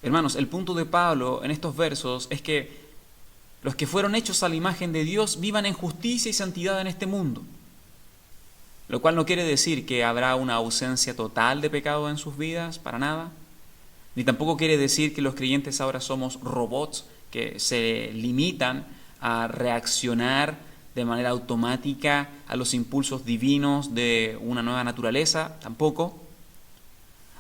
Hermanos, el punto de Pablo en estos versos es que los que fueron hechos a la imagen de Dios vivan en justicia y santidad en este mundo. Lo cual no quiere decir que habrá una ausencia total de pecado en sus vidas, para nada. Ni tampoco quiere decir que los creyentes ahora somos robots que se limitan a reaccionar de manera automática a los impulsos divinos de una nueva naturaleza, tampoco.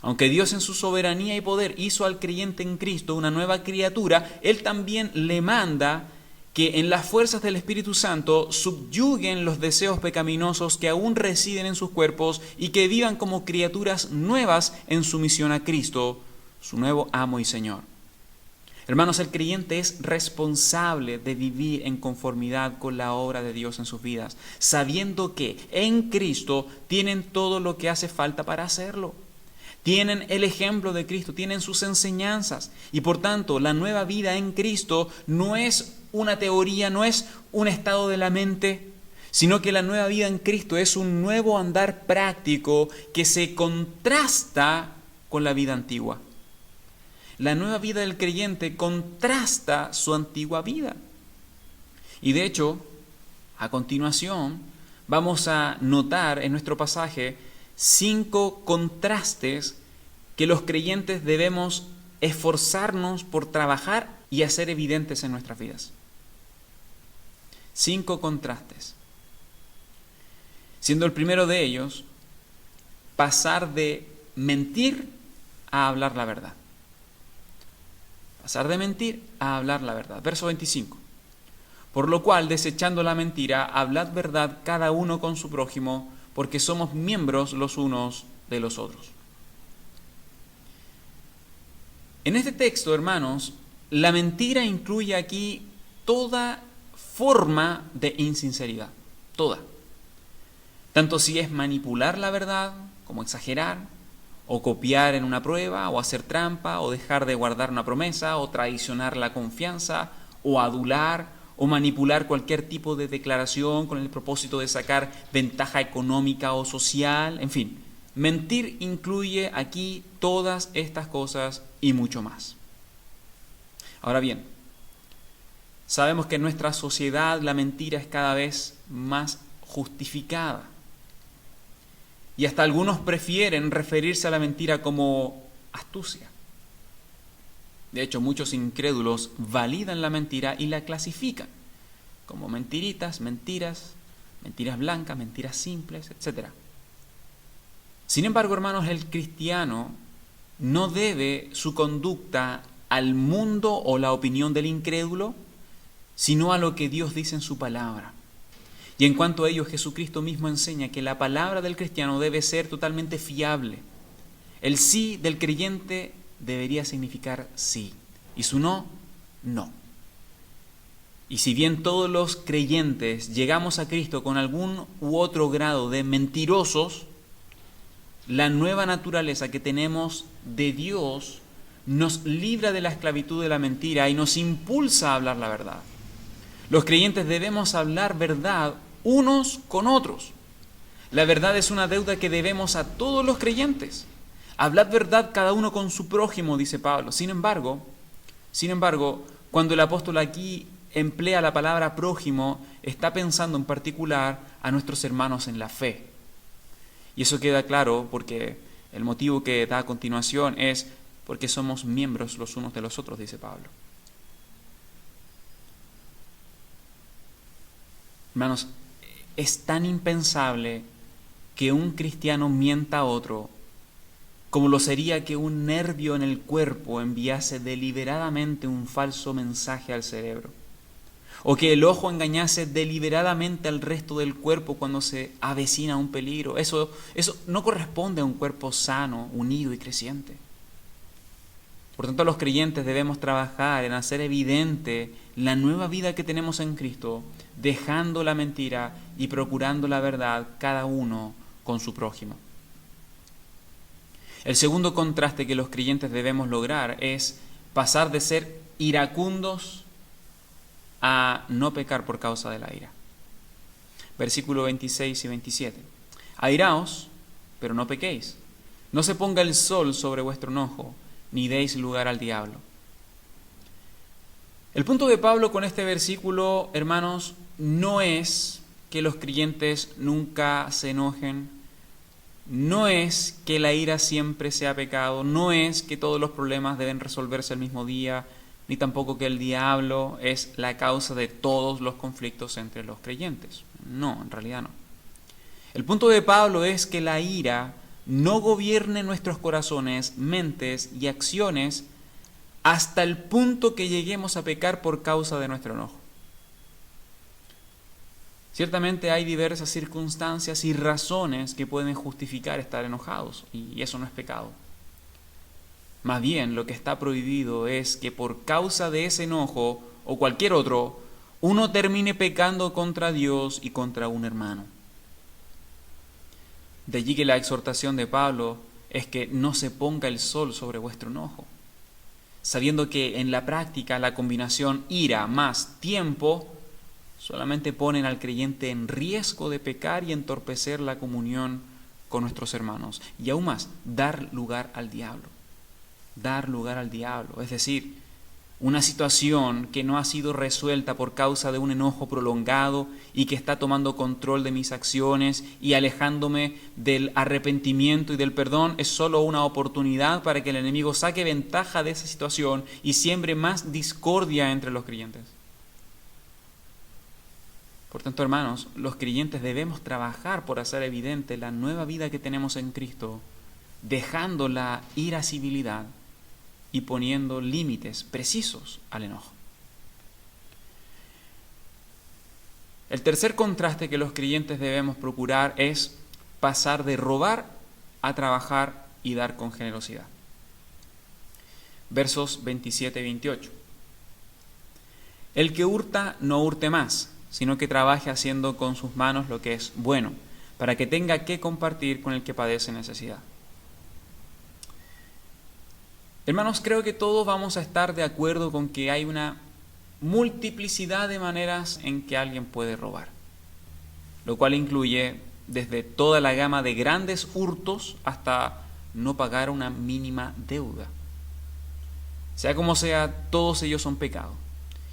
Aunque Dios en su soberanía y poder hizo al creyente en Cristo una nueva criatura, Él también le manda que en las fuerzas del Espíritu Santo subyuguen los deseos pecaminosos que aún residen en sus cuerpos y que vivan como criaturas nuevas en sumisión a Cristo, su nuevo amo y Señor. Hermanos, el creyente es responsable de vivir en conformidad con la obra de Dios en sus vidas, sabiendo que en Cristo tienen todo lo que hace falta para hacerlo. Tienen el ejemplo de Cristo, tienen sus enseñanzas y por tanto la nueva vida en Cristo no es una teoría, no es un estado de la mente, sino que la nueva vida en Cristo es un nuevo andar práctico que se contrasta con la vida antigua. La nueva vida del creyente contrasta su antigua vida. Y de hecho, a continuación, vamos a notar en nuestro pasaje 5 contrastes que los creyentes debemos esforzarnos por trabajar y hacer evidentes en nuestras vidas. 5 contrastes. Siendo el primero de ellos, pasar de mentir a hablar la verdad. Pasar de mentir a hablar la verdad. Verso 25. Por lo cual, desechando la mentira, hablad verdad cada uno con su prójimo, porque somos miembros los unos de los otros. En este texto, hermanos, la mentira incluye aquí toda forma de insinceridad. Toda. Tanto si es manipular la verdad, como exagerar, o copiar en una prueba, o hacer trampa, o dejar de guardar una promesa, o traicionar la confianza, o adular, o manipular cualquier tipo de declaración con el propósito de sacar ventaja económica o social, en fin. Mentir incluye aquí todas estas cosas y mucho más. Ahora bien, sabemos que en nuestra sociedad la mentira es cada vez más justificada. Y hasta algunos prefieren referirse a la mentira como astucia. De hecho, muchos incrédulos validan la mentira y la clasifican como mentiritas, mentiras, mentiras blancas, mentiras simples, etc. Sin embargo, hermanos, el cristiano no debe su conducta al mundo o la opinión del incrédulo, sino a lo que Dios dice en su palabra. Y en cuanto a ello, Jesucristo mismo enseña que la palabra del cristiano debe ser totalmente fiable. El sí del creyente debería significar sí, y su no, no. Y si bien todos los creyentes llegamos a Cristo con algún u otro grado de mentirosos, la nueva naturaleza que tenemos de Dios nos libra de la esclavitud de la mentira y nos impulsa a hablar la verdad. Los creyentes debemos hablar verdad unos con otros. La verdad es una deuda que debemos a todos los creyentes. Hablad verdad cada uno con su prójimo, dice Pablo. Sin embargo, cuando el apóstol aquí emplea la palabra prójimo, está pensando en particular a nuestros hermanos en la fe. Y eso queda claro porque el motivo que da a continuación es porque somos miembros los unos de los otros, dice Pablo. Hermanos, es tan impensable que un cristiano mienta a otro como lo sería que un nervio en el cuerpo enviase deliberadamente un falso mensaje al cerebro, o que el ojo engañase deliberadamente al resto del cuerpo cuando se avecina un peligro. Eso no corresponde a un cuerpo sano, unido y creciente. Por tanto, los creyentes debemos trabajar en hacer evidente la nueva vida que tenemos en Cristo, dejando la mentira y procurando la verdad cada uno con su prójimo. El segundo contraste que los creyentes debemos lograr es pasar de ser iracundos a no pecar por causa de la ira. Versículo 26 y 27. Airaos, pero no pequéis. No se ponga el sol sobre vuestro enojo, ni deis lugar al diablo. El punto de Pablo con este versículo, hermanos, no es que los creyentes nunca se enojen, no es que la ira siempre sea pecado, no es que todos los problemas deben resolverse el mismo día, ni tampoco que el diablo es la causa de todos los conflictos entre los creyentes. No, en realidad no. El punto de Pablo es que la ira no gobierne nuestros corazones, mentes y acciones hasta el punto que lleguemos a pecar por causa de nuestro enojo. Ciertamente hay diversas circunstancias y razones que pueden justificar estar enojados, y eso no es pecado. Más bien, lo que está prohibido es que por causa de ese enojo o cualquier otro, uno termine pecando contra Dios y contra un hermano. De allí que la exhortación de Pablo es que no se ponga el sol sobre vuestro enojo, sabiendo que en la práctica la combinación ira más tiempo solamente ponen al creyente en riesgo de pecar y entorpecer la comunión con nuestros hermanos. Y aún más, dar lugar al diablo. Dar lugar al diablo. Es decir, una situación que no ha sido resuelta por causa de un enojo prolongado y que está tomando control de mis acciones y alejándome del arrepentimiento y del perdón, es solo una oportunidad para que el enemigo saque ventaja de esa situación y siembre más discordia entre los creyentes. Por tanto, hermanos, los creyentes debemos trabajar por hacer evidente la nueva vida que tenemos en Cristo, dejando la irascibilidad y poniendo límites precisos al enojo. El tercer contraste que los creyentes debemos procurar es pasar de robar a trabajar y dar con generosidad. Versos 27 y 28. El que hurta no hurte más, sino que trabaje haciendo con sus manos lo que es bueno, para que tenga que compartir con el que padece necesidad. Hermanos, creo que todos vamos a estar de acuerdo con que hay una multiplicidad de maneras en que alguien puede robar, lo cual incluye desde toda la gama de grandes hurtos hasta no pagar una mínima deuda. Sea como sea, todos ellos son pecados.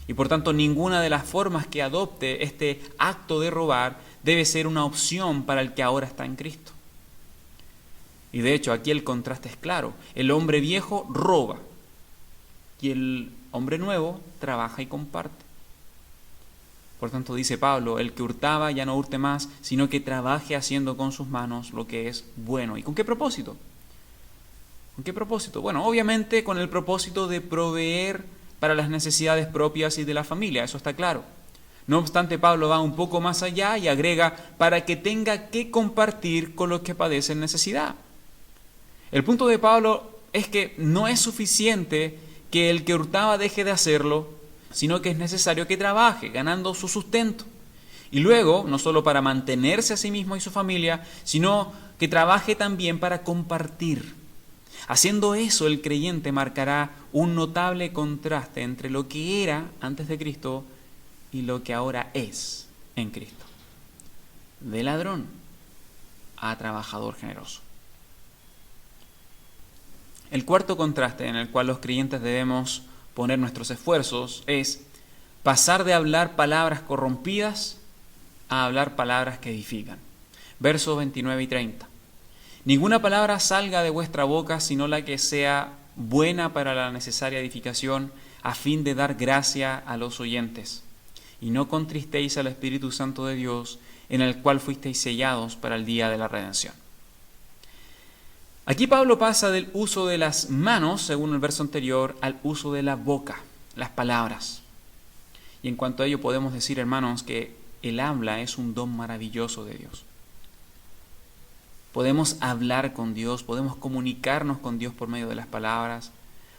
Y por tanto, ninguna de las formas que adopte este acto de robar debe ser una opción para el que ahora está en Cristo. Y de hecho, aquí el contraste es claro. El hombre viejo roba y el hombre nuevo trabaja y comparte. Por tanto, dice Pablo, el que hurtaba ya no hurte más, sino que trabaje haciendo con sus manos lo que es bueno. ¿Y con qué propósito? ¿Con qué propósito? Bueno, obviamente con el propósito de proveer para las necesidades propias y de la familia, eso está claro. No obstante, Pablo va un poco más allá y agrega para que tenga que compartir con los que padecen necesidad. El punto de Pablo es que no es suficiente que el que hurtaba deje de hacerlo, sino que es necesario que trabaje, ganando su sustento. Y luego, no solo para mantenerse a sí mismo y su familia, sino que trabaje también para compartir. Haciendo eso, el creyente marcará un notable contraste entre lo que era antes de Cristo y lo que ahora es en Cristo. De ladrón a trabajador generoso. El cuarto contraste en el cual los creyentes debemos poner nuestros esfuerzos es pasar de hablar palabras corrompidas a hablar palabras que edifican. Versos 29 y 30. Ninguna palabra salga de vuestra boca sino la que sea buena para la necesaria edificación, a fin de dar gracia a los oyentes. Y no contristéis al Espíritu Santo de Dios, en el cual fuisteis sellados para el día de la redención. Aquí Pablo pasa del uso de las manos, según el verso anterior, al uso de la boca, las palabras. Y en cuanto a ello podemos decir, hermanos, que el habla es un don maravilloso de Dios. Podemos hablar con Dios, podemos comunicarnos con Dios por medio de las palabras,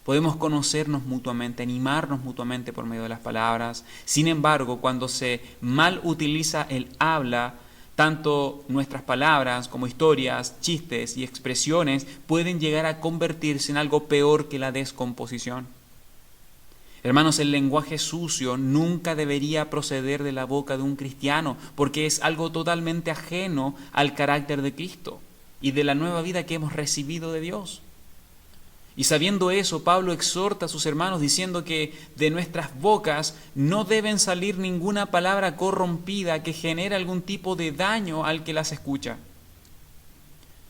podemos conocernos mutuamente, animarnos mutuamente por medio de las palabras. Sin embargo, cuando se mal utiliza el habla, tanto nuestras palabras como historias, chistes y expresiones pueden llegar a convertirse en algo peor que la descomposición. Hermanos, el lenguaje sucio nunca debería proceder de la boca de un cristiano, porque es algo totalmente ajeno al carácter de Cristo y de la nueva vida que hemos recibido de Dios. Y sabiendo eso, Pablo exhorta a sus hermanos diciendo que de nuestras bocas no deben salir ninguna palabra corrompida que genere algún tipo de daño al que las escucha.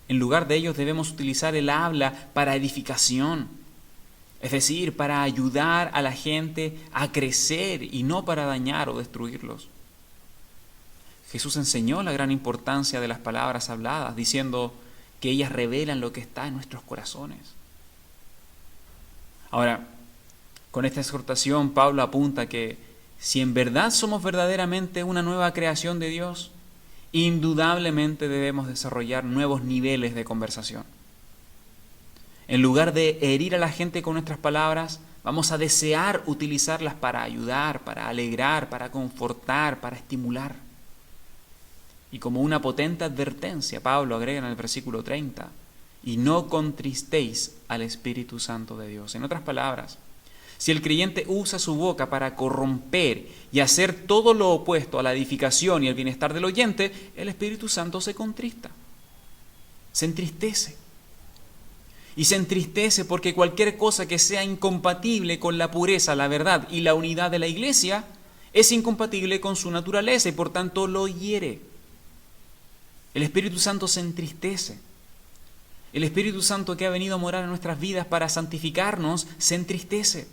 En lugar de ellos debemos utilizar el habla para edificación, es decir, para ayudar a la gente a crecer y no para dañar o destruirlos. Jesús enseñó la gran importancia de las palabras habladas, diciendo que ellas revelan lo que está en nuestros corazones. Ahora, con esta exhortación, Pablo apunta que si en verdad somos verdaderamente una nueva creación de Dios, indudablemente debemos desarrollar nuevos niveles de conversación. En lugar de herir a la gente con nuestras palabras, vamos a desear utilizarlas para ayudar, para alegrar, para confortar, para estimular. Y como una potente advertencia, Pablo agrega en el versículo 30, y no contristéis al Espíritu Santo de Dios. En otras palabras, si el creyente usa su boca para corromper y hacer todo lo opuesto a la edificación y el bienestar del oyente, el Espíritu Santo se contrista, se entristece. y se entristece porque cualquier cosa que sea incompatible con la pureza, la verdad y la unidad de la iglesia es incompatible con su naturaleza y por tanto lo hiere. El Espíritu Santo se entristece. El Espíritu Santo que ha venido a morar en nuestras vidas para santificarnos se entristece.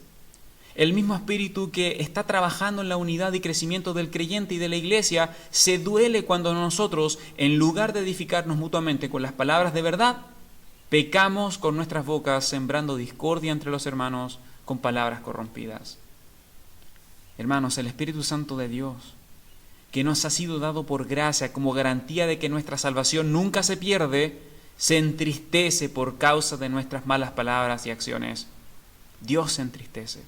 El mismo Espíritu que está trabajando en la unidad y crecimiento del creyente y de la iglesia se duele cuando nosotros, en lugar de edificarnos mutuamente con las palabras de verdad, pecamos con nuestras bocas, sembrando discordia entre los hermanos con palabras corrompidas. Hermanos, el Espíritu Santo de Dios, que nos ha sido dado por gracia como garantía de que nuestra salvación nunca se pierde, se entristece por causa de nuestras malas palabras y acciones. Dios se entristece.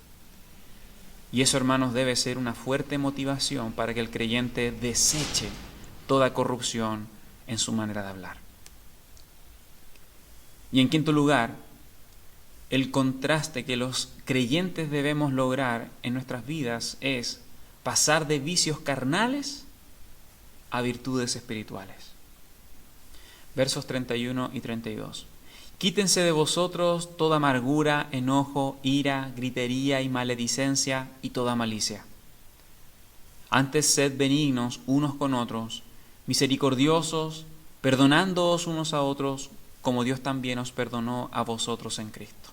Y eso, hermanos, debe ser una fuerte motivación para que el creyente deseche toda corrupción en su manera de hablar. Y en quinto lugar, el contraste que los creyentes debemos lograr en nuestras vidas es pasar de vicios carnales a virtudes espirituales. Versos 31 y 32. Quítense de vosotros toda amargura, enojo, ira, gritería y maledicencia y toda malicia. Antes sed benignos unos con otros, misericordiosos, perdonándoos unos a otros, como Dios también os perdonó a vosotros en Cristo.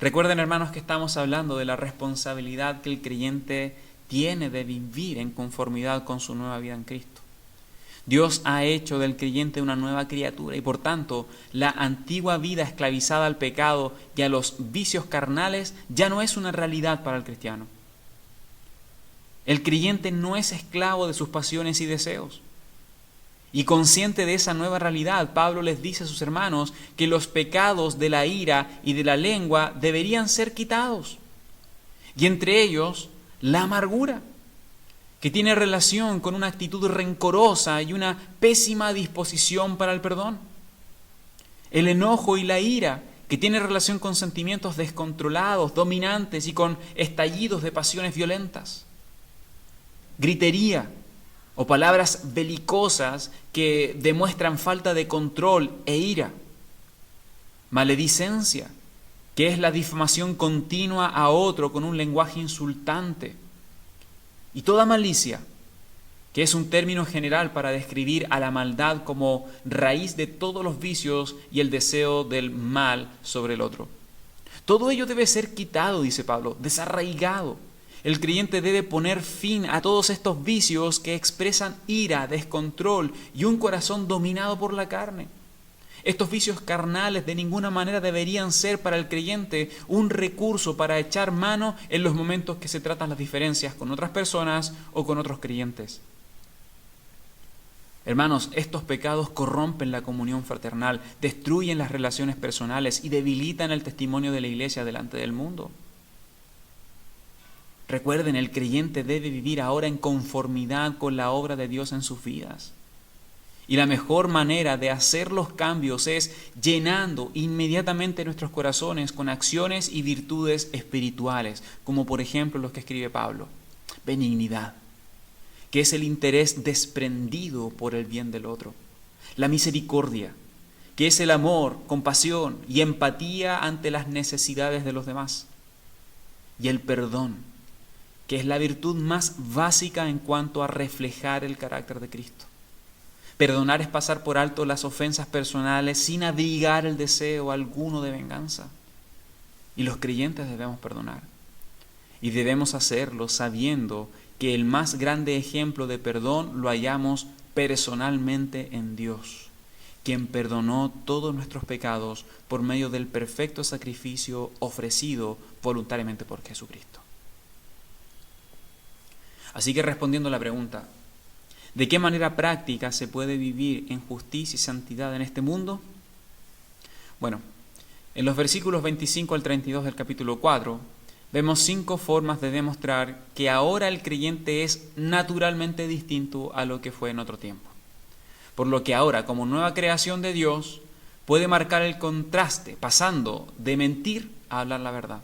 Recuerden, hermanos, que estamos hablando de la responsabilidad que el creyente tiene de vivir en conformidad con su nueva vida en Cristo. Dios ha hecho del creyente una nueva criatura y por tanto la antigua vida esclavizada al pecado y a los vicios carnales ya no es una realidad para el cristiano. El creyente no es esclavo de sus pasiones y deseos. Y consciente de esa nueva realidad, Pablo les dice a sus hermanos que los pecados de la ira y de la lengua deberían ser quitados. Y entre ellos, la amargura, que tiene relación con una actitud rencorosa y una pésima disposición para el perdón. El enojo y la ira, que tiene relación con sentimientos descontrolados, dominantes y con estallidos de pasiones violentas. Gritería o palabras belicosas que demuestran falta de control e ira. Maledicencia, que es la difamación continua a otro con un lenguaje insultante. Y toda malicia, que es un término general para describir a la maldad como raíz de todos los vicios y el deseo del mal sobre el otro. Todo ello debe ser quitado, dice Pablo, desarraigado. El creyente debe poner fin a todos estos vicios que expresan ira, descontrol y un corazón dominado por la carne. Estos vicios carnales de ninguna manera deberían ser para el creyente un recurso para echar mano en los momentos que se tratan las diferencias con otras personas o con otros creyentes. Hermanos, estos pecados corrompen la comunión fraternal, destruyen las relaciones personales y debilitan el testimonio de la iglesia delante del mundo. Recuerden, el creyente debe vivir ahora en conformidad con la obra de Dios en sus vidas. Y la mejor manera de hacer los cambios es llenando inmediatamente nuestros corazones con acciones y virtudes espirituales, como por ejemplo los que escribe Pablo. Benignidad, que es el interés desprendido por el bien del otro. La misericordia, que es el amor, compasión y empatía ante las necesidades de los demás. Y el perdón, que es la virtud más básica en cuanto a reflejar el carácter de Cristo. Perdonar es pasar por alto las ofensas personales sin abrigar el deseo alguno de venganza. Y los creyentes debemos perdonar. Y debemos hacerlo sabiendo que el más grande ejemplo de perdón lo hallamos personalmente en Dios, quien perdonó todos nuestros pecados por medio del perfecto sacrificio ofrecido voluntariamente por Jesucristo. Así que respondiendo a la pregunta, ¿de qué manera práctica se puede vivir en justicia y santidad en este mundo? Bueno, en los versículos 25 al 32 del capítulo 4, vemos 5 formas de demostrar que ahora el creyente es naturalmente distinto a lo que fue en otro tiempo. Por lo que ahora, como nueva creación de Dios, puede marcar el contraste, pasando de mentir a hablar la verdad.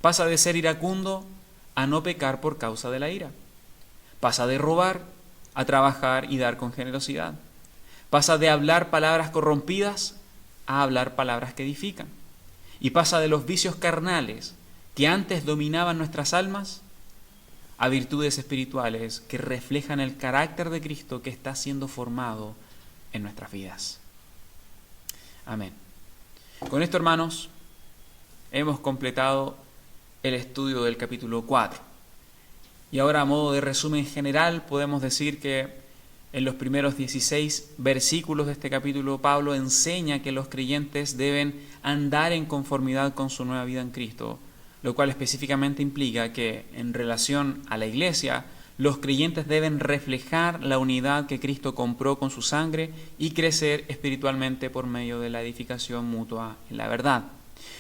Pasa de ser iracundo a no pecar por causa de la ira. Pasa de robar a trabajar y dar con generosidad. Pasa de hablar palabras corrompidas a hablar palabras que edifican. Y pasa de los vicios carnales que antes dominaban nuestras almas a virtudes espirituales que reflejan el carácter de Cristo que está siendo formado en nuestras vidas. Amén. Con esto, hermanos, hemos completado el estudio del capítulo 4. Y ahora, a modo de resumen general, podemos decir que en los primeros 16 versículos de este capítulo, Pablo enseña que los creyentes deben andar en conformidad con su nueva vida en Cristo, lo cual específicamente implica que, en relación a la iglesia, los creyentes deben reflejar la unidad que Cristo compró con su sangre y crecer espiritualmente por medio de la edificación mutua en la verdad.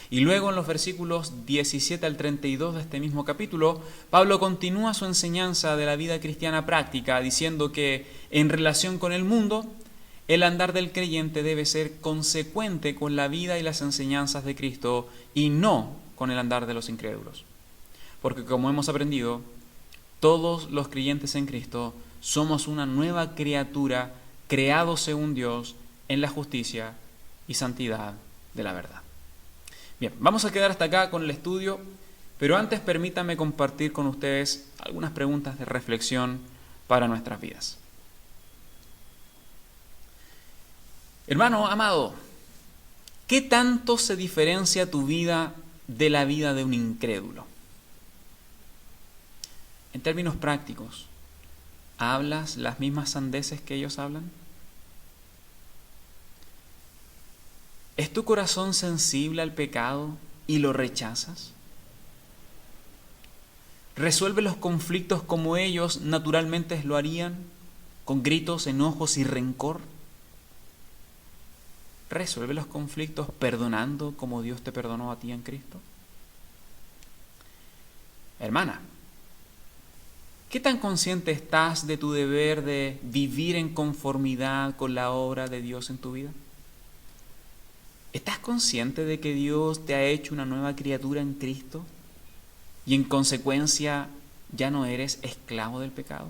Y luego en los versículos 17 al 32 de este mismo capítulo, Pablo continúa su enseñanza de la vida cristiana práctica, diciendo que en relación con el mundo, el andar del creyente debe ser consecuente con la vida y las enseñanzas de Cristo y no con el andar de los incrédulos. Porque como hemos aprendido, todos los creyentes en Cristo somos una nueva criatura creados según Dios en la justicia y santidad de la verdad. Bien, vamos a quedar hasta acá con el estudio, pero antes permítanme compartir con ustedes algunas preguntas de reflexión para nuestras vidas. Hermano amado, ¿qué tanto se diferencia tu vida de la vida de un incrédulo? En términos prácticos, ¿hablas las mismas sandeces que ellos hablan? ¿Es tu corazón sensible al pecado y lo rechazas? ¿Resuelve los conflictos como ellos naturalmente lo harían, con gritos, enojos y rencor? ¿Resuelve los conflictos perdonando como Dios te perdonó a ti en Cristo? Hermana, ¿qué tan consciente estás de tu deber de vivir en conformidad con la obra de Dios en tu vida? ¿Estás consciente de que Dios te ha hecho una nueva criatura en Cristo y en consecuencia ya no eres esclavo del pecado?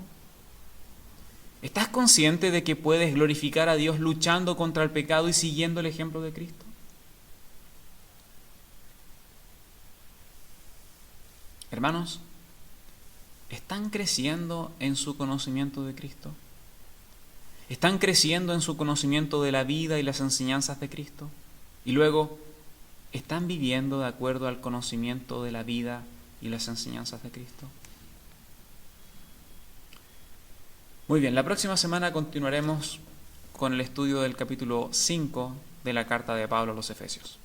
¿Estás consciente de que puedes glorificar a Dios luchando contra el pecado y siguiendo el ejemplo de Cristo? Hermanos, ¿están creciendo en su conocimiento de Cristo? ¿Están creciendo en su conocimiento de la vida y las enseñanzas de Cristo? Y luego, ¿están viviendo de acuerdo al conocimiento de la vida y las enseñanzas de Cristo? Muy bien, la próxima semana continuaremos con el estudio del capítulo 5 de la carta de Pablo a los Efesios.